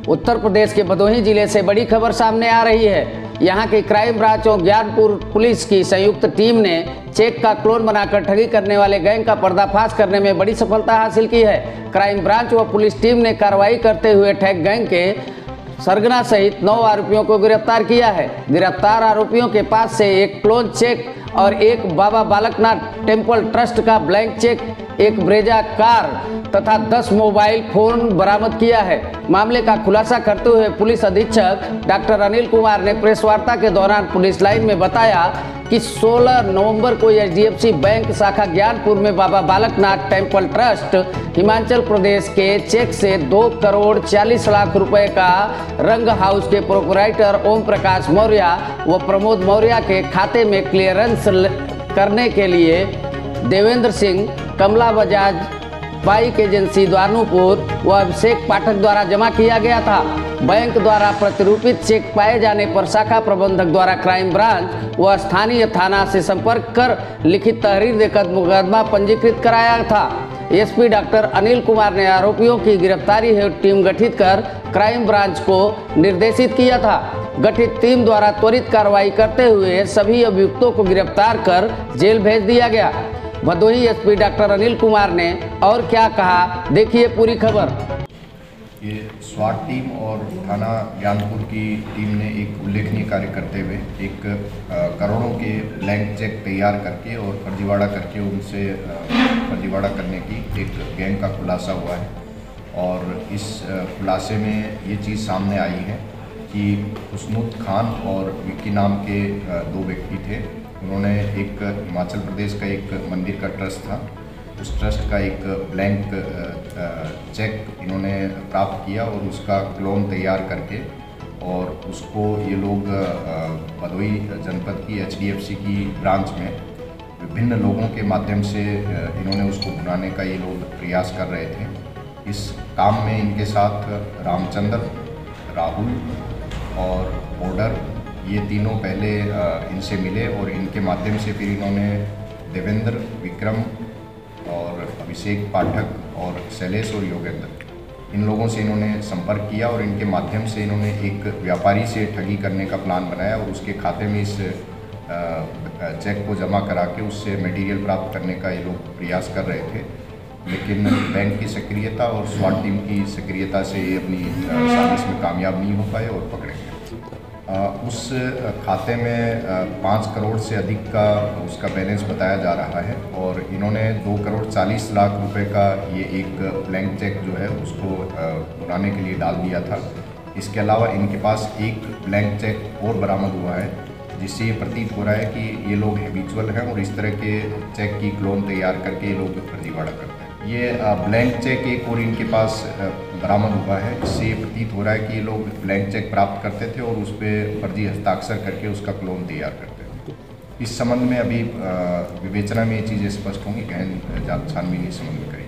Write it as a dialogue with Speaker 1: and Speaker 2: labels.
Speaker 1: उत्तर प्रदेश के भदोही जिले से बड़ी खबर सामने आ रही है। यहां की क्राइम ब्रांच और ज्ञानपुर पुलिस की संयुक्त टीम ने चेक का क्लोन बनाकर ठगी करने वाले गैंग का पर्दाफाश करने में बड़ी सफलता हासिल की है। क्राइम ब्रांच व पुलिस टीम ने कार्रवाई करते हुए ठग गैंग के सरगना सहित 9 आरोपियों को गिरफ्तार किया है। गिरफ्तार आरोपियों के पास से एक क्लोन चेक और एक बाबा बालकनाथ टेम्पल ट्रस्ट का ब्लैंक चेक, एक ब्रेजा कार तथा 10 मोबाइल फोन बरामद किया है। मामले का खुलासा करते हुए पुलिस अधीक्षक डॉक्टर अनिल कुमार ने प्रेस वार्ता के दौरान पुलिस लाइन में बताया कि 16 नवंबर को एचडीएफसी बैंक शाखा ज्ञानपुर में बाबा बालकनाथ टेम्पल ट्रस्ट हिमाचल प्रदेश के चेक से 2 करोड़ 40 लाख रुपए का रंग हाउस के प्रोपराइटर ओम प्रकाश मौर्य व प्रमोद मौर्य के खाते में क्लियरेंस करने के लिए देवेंद्र सिंह, कमला बजाज बाइक एजेंसी द्वारनूपुर व अभिषेक पाठक द्वारा जमा किया गया था। बैंक द्वारा प्रतिरूपित चेक पाए जाने पर शाखा प्रबंधक द्वारा क्राइम ब्रांच व स्थानीय थाना से संपर्क कर लिखित तहरीर देकर मुकदमा पंजीकृत कराया था। एसपी डॉक्टर अनिल कुमार ने आरोपियों की गिरफ्तारी हेतु टीम गठित कर क्राइम ब्रांच को निर्देशित किया था। गठित टीम द्वारा त्वरित कार्रवाई करते हुए सभी अभियुक्तों को गिरफ्तार कर जेल भेज दिया गया। भदोही एसपी डॉक्टर अनिल कुमार ने और क्या कहा, देखिए पूरी खबर।
Speaker 2: ये स्वाट टीम और थाना ज्ञानपुर की टीम ने एक उल्लेखनीय कार्य करते हुए एक करोड़ों के ब्लैंक चेक तैयार करके और फर्जीवाड़ा करके उनसे फर्जीवाड़ा करने की एक गैंग का खुलासा हुआ है। और इस खुलासे में ये चीज़ सामने आई है कि हुस्नुत खान और विक्की नाम के 2 व्यक्ति थे। उन्होंने एक हिमाचल प्रदेश का एक मंदिर का ट्रस्ट था, उस ट्रस्ट का एक ब्लैंक चेक इन्होंने प्राप्त किया और उसका क्लोन तैयार करके और उसको ये लोग भदोही जनपद की एचडीएफसी की ब्रांच में विभिन्न लोगों के माध्यम से इन्होंने उसको बुलाने का ये लोग प्रयास कर रहे थे। इस काम में इनके साथ रामचंद्र, राहुल और बॉर्डर, ये तीनों पहले इनसे मिले और इनके माध्यम से फिर इन्होंने देवेंद्र, विक्रम और अभिषेक पाठक और शैलेश और योगेंद्र, इन लोगों से इन्होंने संपर्क किया और इनके माध्यम से इन्होंने एक व्यापारी से ठगी करने का प्लान बनाया और उसके खाते में इस चेक को जमा करा के उससे मटेरियल प्राप्त करने का ये लोग प्रयास कर रहे थे। लेकिन बैंक की सक्रियता और स्वाट टीम की सक्रियता से ये अपनी साजिश में कामयाब नहीं हो पाए और पकड़े गए। उस खाते में 5 करोड़ से अधिक का उसका बैलेंस बताया जा रहा है और इन्होंने 2 करोड़ 40 लाख रुपए का ये एक ब्लैंक चेक जो है उसको बनाने के लिए डाल दिया था। इसके अलावा इनके पास एक ब्लैंक चेक और बरामद हुआ है, जिससे ये प्रतीत हो रहा है कि ये लोग हैबिचुअल हैं और इस तरह के चेक की क्लोन तैयार करके ये लोग फर्जीवाड़ा करते हैं। ये ब्लैंक चेक एक और इनके पास बरामद हुआ है, इससे ये प्रतीत हो रहा है कि ये लोग ब्लैंक चेक प्राप्त करते थे और उस पर फर्जी हस्ताक्षर करके उसका क्लोन तैयार करते थे। इस संबंध में अभी विवेचना में ये चीज़ें स्पष्ट होंगी, गहन जांच छानबीन इस संबंध में करी।